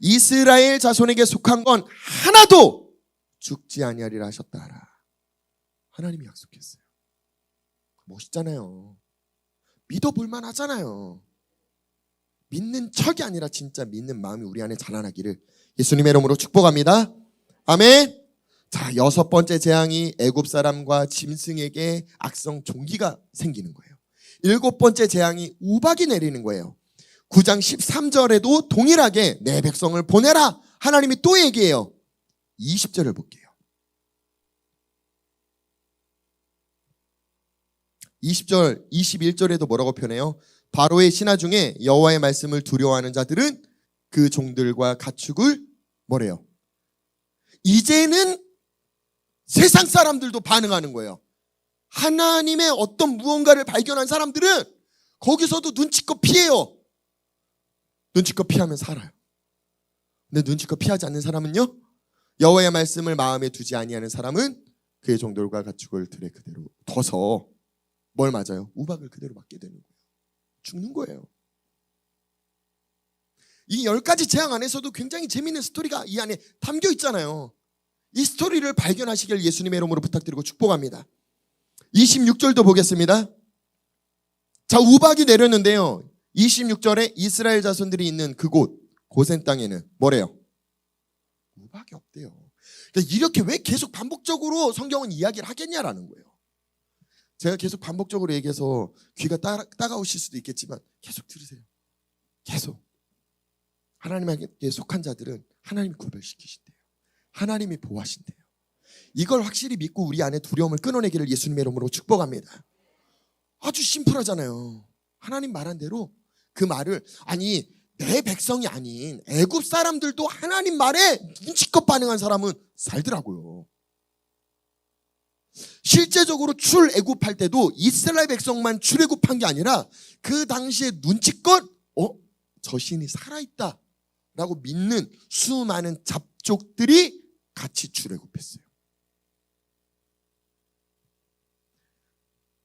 A: 이스라엘 자손에게 속한 건 하나도 죽지 아니하리라 하셨다. 하나님이 약속했어요. 멋있잖아요. 믿어볼만 하잖아요. 믿는 척이 아니라 진짜 믿는 마음이 우리 안에 자라나기를 예수님의 이름으로 축복합니다. 아멘. 자, 6번째 재앙이 애굽 사람과 짐승에게 악성 종기가 생기는 거예요. 7번째 재앙이 우박이 내리는 거예요. 9장 13절에도 동일하게 내 백성을 보내라 하나님이 또 얘기해요. 20절을 볼게요. 20절, 21절에도 뭐라고 표현해요? 바로의 신하 중에 여호와의 말씀을 두려워하는 자들은 그 종들과 가축을 뭐래요? 이제는 세상 사람들도 반응하는 거예요. 하나님의 어떤 무언가를 발견한 사람들은 거기서도 눈치껏 피해요. 눈치껏 피하면 살아요. 근데 눈치껏 피하지 않는 사람은요, 여호와의 말씀을 마음에 두지 아니하는 사람은 그의 종들과 가축을 들에 그대로 둬서 뭘 맞아요? 우박을 그대로 맞게 되는 거예요. 죽는 거예요. 이 10가지 재앙 안에서도 굉장히 재미있는 스토리가 이 안에 담겨 있잖아요. 이 스토리를 발견하시길 예수님의 이름으로 부탁드리고 축복합니다. 26절도 보겠습니다. 자, 우박이 내렸는데요, 26절에 이스라엘 자손들이 있는 그곳 고센 땅에는 뭐래요? 우박이 없대요. 그러니까 이렇게 왜 계속 반복적으로 성경은 이야기를 하겠냐라는 거예요. 제가 계속 반복적으로 얘기해서 귀가 따가우실 수도 있겠지만 계속 들으세요. 계속. 하나님에게 속한 자들은 하나님이 구별시키신대요. 하나님이 보호하신대요. 이걸 확실히 믿고 우리 안에 두려움을 끊어내기를 예수님의 이름으로 축복합니다. 아주 심플하잖아요. 하나님 말한 대로 그 말을, 아니 내 백성이 아닌 애굽 사람들도 하나님 말에 눈치껏 반응한 사람은 살더라고요. 실제적으로 출애굽할 때도 이스라엘 백성만 출애굽한 게 아니라 그 당시에 눈치껏 저 신이 살아있다 라고 믿는 수많은 잡족들이 같이 출애굽했어요.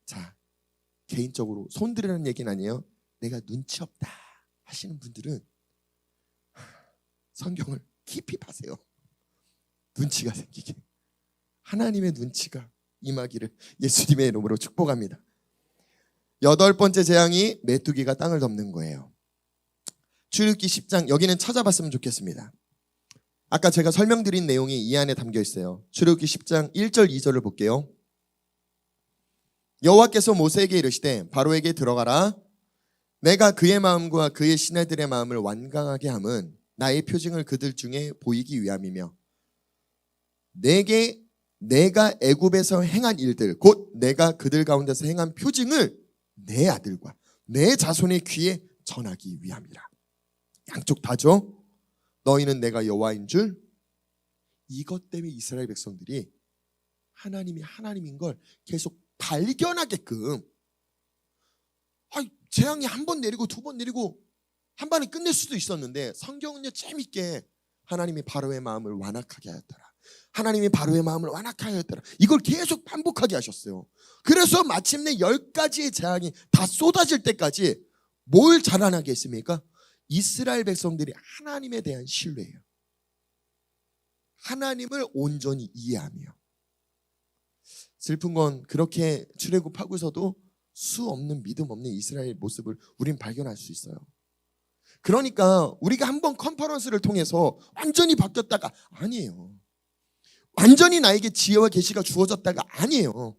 A: 자, 개인적으로 손들이라는 얘기는 아니에요. 내가 눈치 없다 하시는 분들은 성경을 깊이 파세요. 눈치가 생기게, 하나님의 눈치가 임하기를 예수님의 이름으로 축복합니다. 8번째 재앙이 메뚜기가 땅을 덮는 거예요. 출애굽기 10장, 여기는 찾아봤으면 좋겠습니다. 아까 제가 설명드린 내용이 이 안에 담겨 있어요. 출애굽기 10장 1절 2절을 볼게요. 여호와께서 모세에게 이르시되 바로에게 들어가라. 내가 그의 마음과 그의 시내들의 마음을 완강하게 함은 나의 표징을 그들 중에 보이기 위함이며 내가 애굽에서 행한 일들 곧 내가 그들 가운데서 행한 표징을 내 아들과 내 자손의 귀에 전하기 위함이라. 양쪽 다죠. 너희는 내가 여호와인 줄. 이것 때문에 이스라엘 백성들이 하나님이 하나님인 걸 계속 발견하게끔, 재앙이 한 번 내리고 두 번 내리고 한 번에 끝낼 수도 있었는데 성경은요 재밌게 하나님이 바로의 마음을 완악하게 하였더라. 하나님이 바로의 마음을 완악하게 하였더라. 이걸 계속 반복하게 하셨어요. 그래서 마침내 10가지의 재앙이 다 쏟아질 때까지 뭘 자라나게 했습니까? 이스라엘 백성들이 하나님에 대한 신뢰예요. 하나님을 온전히 이해하며. 슬픈 건 그렇게 출애굽하고서도 수 없는 믿음 없는 이스라엘 모습을 우린 발견할 수 있어요. 그러니까 우리가 한번 컨퍼런스를 통해서 완전히 바뀌었다가 아니에요. 완전히 나에게 지혜와 계시가 주어졌다가 아니에요.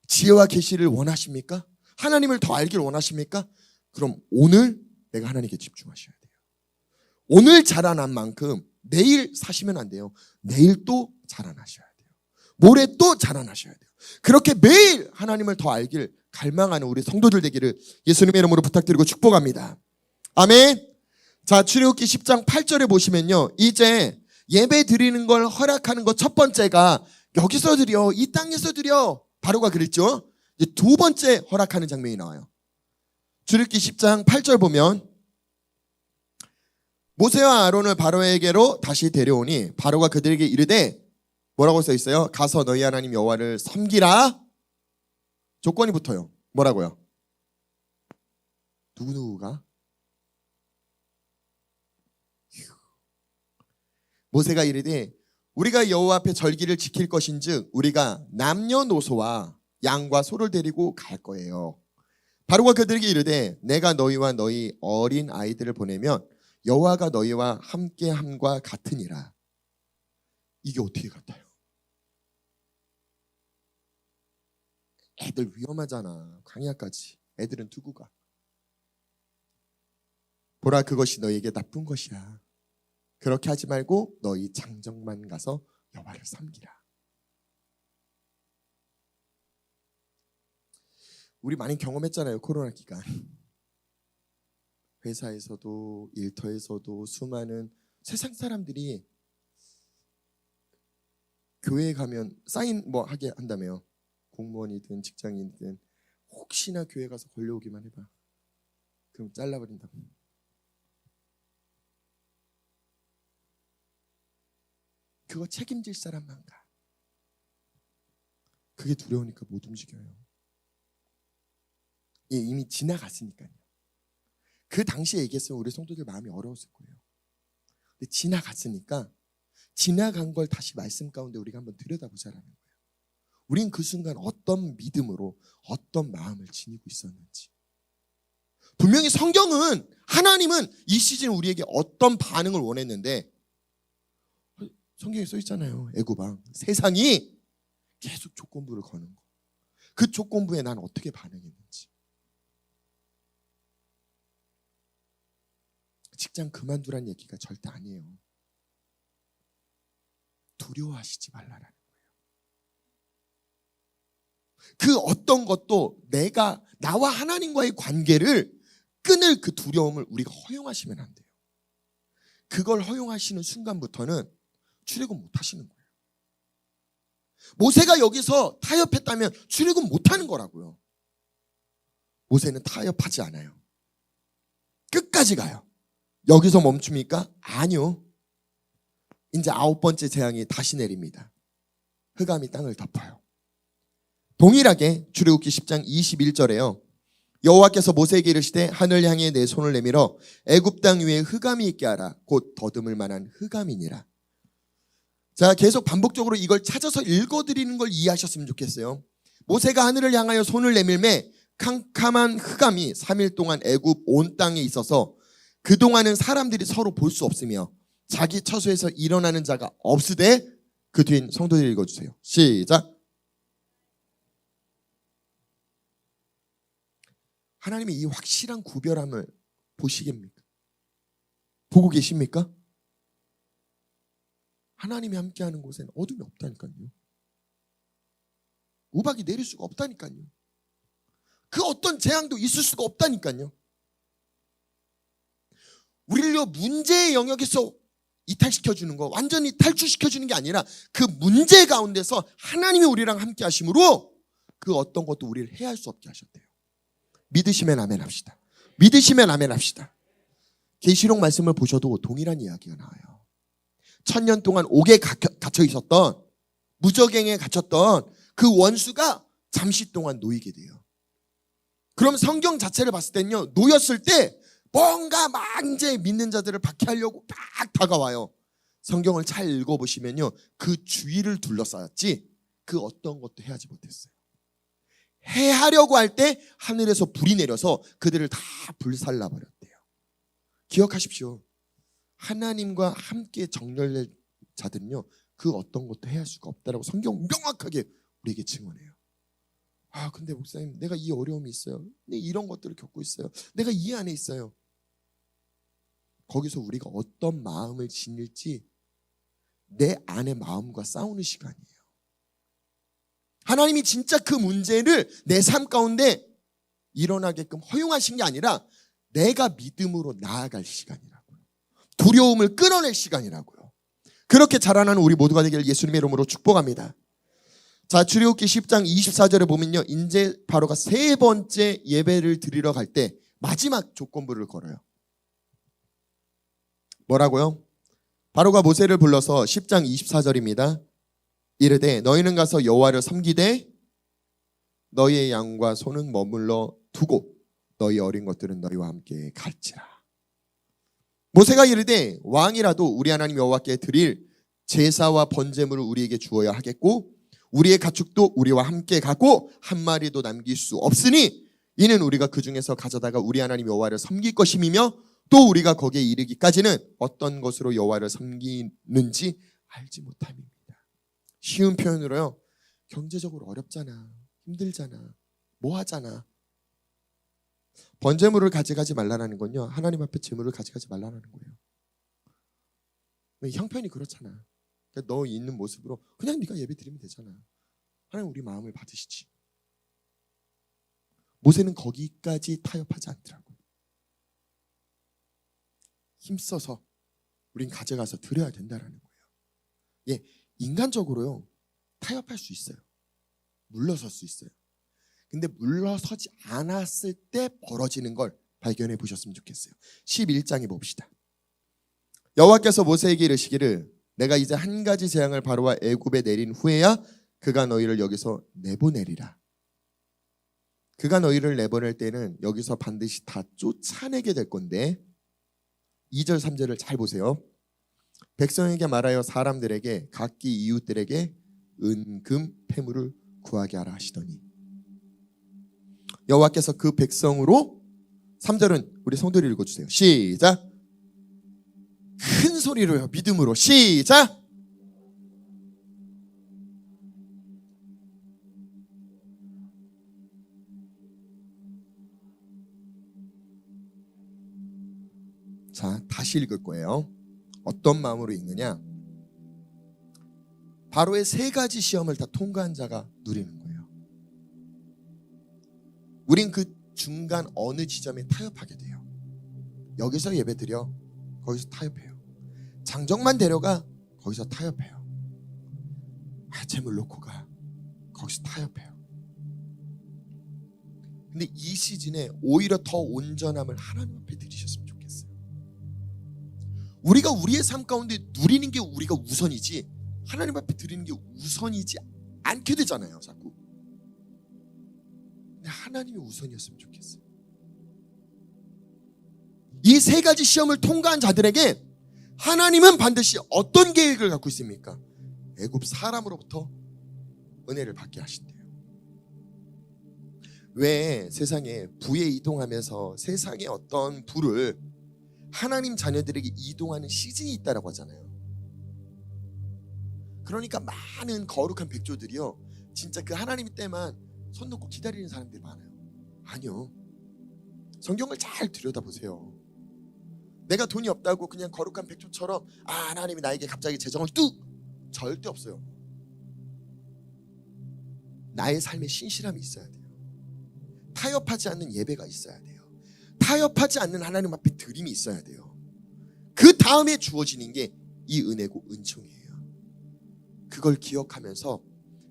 A: 지혜와 계시를 원하십니까? 하나님을 더 알길 원하십니까? 그럼 오늘 내가 하나님께 집중하셔야 돼요. 오늘 자라난 만큼 내일 사시면 안 돼요. 내일 또 자라나셔야 돼요. 모레 또 자라나셔야 돼요. 그렇게 매일 하나님을 더 알길 갈망하는 우리 성도들 되기를 예수님의 이름으로 부탁드리고 축복합니다. 아멘. 자, 출애굽기 10장 8절에 보시면요, 이제 예배 드리는 걸 허락하는 것 첫 번째가 여기서 드려, 이 땅에서 드려. 바로가 그랬죠. 이제 두 번째 허락하는 장면이 나와요. 출애굽기 10장 8절 보면 모세와 아론을 바로에게로 다시 데려오니 바로가 그들에게 이르되 뭐라고 써 있어요? 가서 너희 하나님 여호와를 섬기라. 조건이 붙어요. 뭐라고요? 누구누구가? 모세가 이르되 우리가 여호와 앞에 절기를 지킬 것인즉 우리가 남녀노소와 양과 소를 데리고 갈 거예요. 바로가 그들에게 이르되 내가 너희와 너희 어린 아이들을 보내면 여호와가 너희와 함께함과 같으니라. 이게 어떻게 같아요? 애들 위험하잖아. 광야까지. 애들은 두고 가. 보라, 그것이 너희에게 나쁜 것이야. 그렇게 하지 말고 너희 장정만 가서 여호와를 섬기라. 우리 많이 경험했잖아요. 코로나 기간. 회사에서도 일터에서도 수많은 세상 사람들이 교회에 가면 사인 뭐 하게 한다며요. 공무원이든 직장인이든 혹시나 교회 가서 걸려오기만 해봐. 그럼 잘라버린다고. 그거 책임질 사람만 가. 그게 두려우니까 못 움직여요. 예, 이미 지나갔으니까요. 그 당시에 얘기했으면 우리 성도들 마음이 어려웠을 거예요. 근데 지나갔으니까 지나간 걸 다시 말씀 가운데 우리가 한번 들여다보자라는 거예요. 우린 그 순간 어떤 믿음으로 어떤 마음을 지니고 있었는지. 분명히 성경은 하나님은 이 시즌 우리에게 어떤 반응을 원했는데 성경에 써 있잖아요. 애굽왕 세상이 계속 조건부를 거는 거. 그 조건부에 난 어떻게 반응했는지. 직장 그만두란 얘기가 절대 아니에요. 두려워하시지 말라라는 거예요. 그 어떤 것도 내가 나와 하나님과의 관계를 끊을 그 두려움을 우리가 허용하시면 안 돼요. 그걸 허용하시는 순간부터는 출애굽 못 하시는 거예요. 모세가 여기서 타협했다면 출애굽 못 하는 거라고요. 모세는 타협하지 않아요. 끝까지 가요. 여기서 멈춥니까? 아니요. 이제 9번째 재앙이 다시 내립니다. 흑암이 땅을 덮어요. 동일하게 출애굽기 10장 21절에요. 여호와께서 모세에게 이르시되 하늘 향해 내 손을 내밀어 애굽 땅 위에 흑암이 있게 하라. 곧 더듬을 만한 흑암이니라. 자, 계속 반복적으로 이걸 찾아서 읽어드리는 걸 이해하셨으면 좋겠어요. 모세가 하늘을 향하여 손을 내밀매 캄캄한 흑암이 3일 동안 애굽 온 땅에 있어서 그동안은 사람들이 서로 볼 수 없으며 자기 처소에서 일어나는 자가 없으되 그 뒤엔 성도들이 읽어주세요. 시작. 하나님의 이 확실한 구별함을 보시겠습니까? 보고 계십니까? 하나님이 함께하는 곳에는 어둠이 없다니까요. 우박이 내릴 수가 없다니까요. 그 어떤 재앙도 있을 수가 없다니까요. 우리를 문제의 영역에서 이탈시켜주는 거, 완전히 탈출시켜주는 게 아니라 그 문제 가운데서 하나님이 우리랑 함께 하심으로 그 어떤 것도 우리를 해할 수 없게 하셨대요. 믿으시면 아멘 합시다. 믿으시면 아멘 합시다. 계시록 말씀을 보셔도 동일한 이야기가 나와요. 1000년 동안 옥에 갇혀 있었던, 무적행에 갇혔던 그 원수가 잠시 동안 놓이게 돼요. 그럼 성경 자체를 봤을 때는요, 놓였을 때 뭔가 막 이제 믿는 자들을 박해하려고 막 다가와요. 성경을 잘 읽어보시면요, 그 주위를 둘러싸였지 그 어떤 것도 해하지 못했어요. 해하려고 할 때 하늘에서 불이 내려서 그들을 다 불살라버렸대요. 기억하십시오. 하나님과 함께 정렬된 자들은요, 그 어떤 것도 해할 수가 없다라고 성경 명확하게 우리에게 증언해요. 아, 근데 목사님, 내가 이 어려움이 있어요. 내가 이런 것들을 겪고 있어요. 내가 이 안에 있어요. 거기서 우리가 어떤 마음을 지닐지 내 안의 마음과 싸우는 시간이에요. 하나님이 진짜 그 문제를 내 삶 가운데 일어나게끔 허용하신 게 아니라 내가 믿음으로 나아갈 시간이라고요. 두려움을 끊어낼 시간이라고요. 그렇게 자라나는 우리 모두가 되기를 예수님의 이름으로 축복합니다. 자, 출애굽기 10장 24절에 보면요, 이제 바로가 세 번째 예배를 드리러 갈 때 마지막 조건부를 걸어요. 뭐라고요? 바로가 모세를 불러서 10장 24절입니다. 이르되 너희는 가서 여호와를 섬기되 너희의 양과 소는 머물러 두고 너희 어린 것들은 너희와 함께 갈지라. 모세가 이르되 왕이라도 우리 하나님 여호와께 드릴 제사와 번제물을 우리에게 주어야 하겠고 우리의 가축도 우리와 함께 가고 한 마리도 남길 수 없으니 이는 우리가 그 중에서 가져다가 우리 하나님 여호와를 섬길 것임이며 또 우리가 거기에 이르기까지는 어떤 것으로 여호와를 섬기는지 알지 못함입니다. 쉬운 표현으로요, 경제적으로 어렵잖아, 힘들잖아, 뭐 하잖아. 번제물을 가져가지 말라는 건요, 하나님 앞에 제물을 가져가지 말라는 거예요. 형편이 그렇잖아. 그러니까 너 있는 모습으로 그냥 네가 예배 드리면 되잖아. 하나님 우리 마음을 받으시지. 모세는 거기까지 타협하지 않더라고요. 힘써서 우린 가져가서 드려야 된다라는 거예요. 예, 인간적으로요 타협할 수 있어요. 물러설 수 있어요. 근데 물러서지 않았을 때 벌어지는 걸 발견해 보셨으면 좋겠어요. 11장에 봅시다. 여호와께서 모세에게 이르시기를 내가 이제 한 가지 재앙을 바로와 애굽에 내린 후에야 그가 너희를 여기서 내보내리라. 그가 너희를 내보낼 때는 여기서 반드시 다 쫓아내게 될 건데 2절 3절을 잘 보세요. 백성에게 말하여 사람들에게 각기 이웃들에게 은금 패물을 구하게 하라 하시더니 여호와께서 그 백성으로 3절은 우리 성도를 읽어주세요. 시작. 큰 소리로요, 믿음으로. 시작. 자, 다시 읽을 거예요. 어떤 마음으로 읽느냐? 바로의 세 가지 시험을 다 통과한 자가 누리는 거예요. 우린 그 중간 어느 지점에 타협하게 돼요. 여기서 예배드려, 거기서 타협해요. 장정만 데려가, 거기서 타협해요. 재물 놓고 가, 거기서 타협해요. 근데 이 시즌에 오히려 더 온전함을 하나님 앞에 드리셨으면 좋겠어요. 우리가 우리의 삶 가운데 누리는 게 우리가 우선이지 하나님 앞에 드리는 게 우선이지 않게 되잖아요, 자꾸. 근데 하나님이 우선이었으면 좋겠어요. 이 세 가지 시험을 통과한 자들에게 하나님은 반드시 어떤 계획을 갖고 있습니까? 애굽 사람으로부터 은혜를 받게 하신대요. 왜 세상에 부에 이동하면서 세상의 어떤 부를 하나님 자녀들에게 이동하는 시즌이 있다라고 하잖아요. 그러니까 많은 거룩한 백조들이요, 진짜 그 하나님 때만 손 놓고 기다리는 사람들이 많아요. 아니요, 성경을 잘 들여다보세요. 내가 돈이 없다고 그냥 거룩한 백조처럼 하나님이 나에게 갑자기 재정을 뚝, 절대 없어요. 나의 삶에 신실함이 있어야 돼요. 타협하지 않는 예배가 있어야 돼요. 타협하지 않는 하나님 앞에 드림이 있어야 돼요. 그 다음에 주어지는 게 이 은혜고 은총이에요. 그걸 기억하면서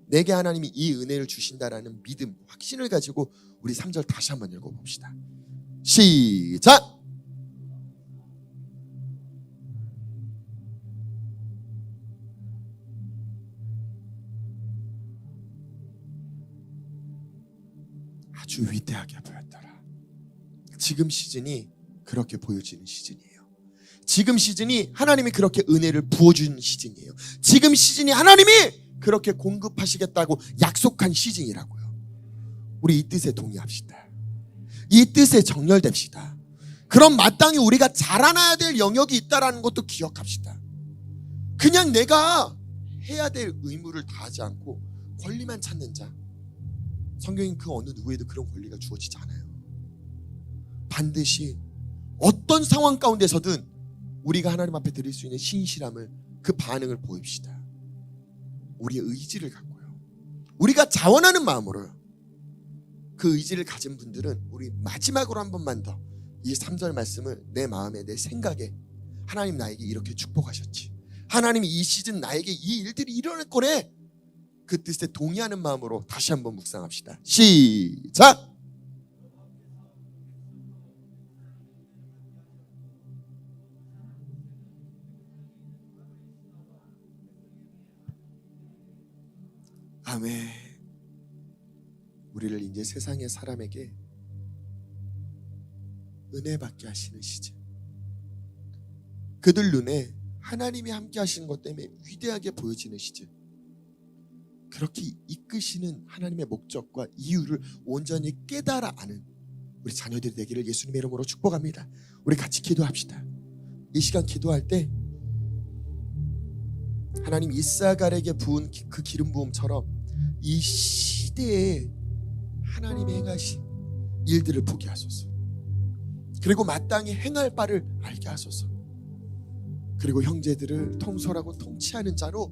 A: 내게 하나님이 이 은혜를 주신다라는 믿음, 확신을 가지고 우리 3절 다시 한번 읽어봅시다. 시작! 아주 위대하게 보였더라. 지금 시즌이 그렇게 보여지는 시즌이에요. 지금 시즌이 하나님이 그렇게 은혜를 부어주는 시즌이에요. 지금 시즌이 하나님이 그렇게 공급하시겠다고 약속한 시즌이라고요. 우리 이 뜻에 동의합시다. 이 뜻에 정렬됩시다. 그럼 마땅히 우리가 자라나야 될 영역이 있다는 것도 기억합시다. 그냥 내가 해야 될 의무를 다하지 않고 권리만 찾는 자, 성경인 그 어느 누구에도 그런 권리가 주어지지 않아요. 반드시 어떤 상황 가운데서든 우리가 하나님 앞에 드릴 수 있는 신실함을, 그 반응을 보입시다. 우리의 의지를 갖고요, 우리가 자원하는 마음으로요. 그 의지를 가진 분들은 우리 마지막으로 한 번만 더 이 3절 말씀을 내 마음에, 내 생각에, 하나님 나에게 이렇게 축복하셨지, 하나님이 이 시즌 나에게 이 일들이 일어날 거래. 그 뜻에 동의하는 마음으로 다시 한번 묵상합시다. 시작. 아멘. 우리를 이제 세상의 사람에게 은혜 받게 하시는 시즌, 그들 눈에 하나님이 함께 하시는 것 때문에 위대하게 보여지는 시즌, 그렇게 이끄시는 하나님의 목적과 이유를 온전히 깨달아 아는 우리 자녀들이 되기를 예수님의 이름으로 축복합니다. 우리 같이 기도합시다. 이 시간 기도할 때 하나님 이사갈에게 부은 그 기름 부음처럼 이 시대에 하나님이 행하신 일들을 보게 하소서. 그리고 마땅히 행할 바를 알게 하소서. 그리고 형제들을 통솔하고 통치하는 자로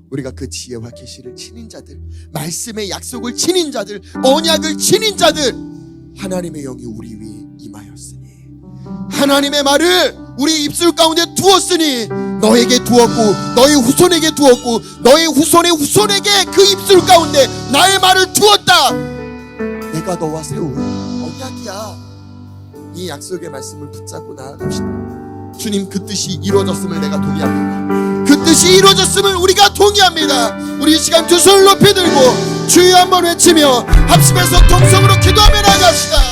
A: 우리가 그 지혜와 계시를 지닌 자들, 말씀의 약속을 지닌 자들, 언약을 지닌 자들, 하나님의 영이 우리 위에 임하였으니, 하나님의 말을 우리 입술 가운데 두었으니 너에게 두었고 너의 후손에게 두었고 너의 후손의 후손에게 그 입술 가운데 나의 말을 두었다. 내가 너와 세운 언약이야. 이 약속의 말씀을 붙잡고 나아갑시다. 주님, 그 뜻이 이루어졌음을 내가 동의합니다. 그 뜻이 이루어졌음을 우리가 동의합니다. 우리 이 시간 두 손을 높이 들고 주여 한번 외치며 합심해서 통성으로 기도하며 나아갑시다.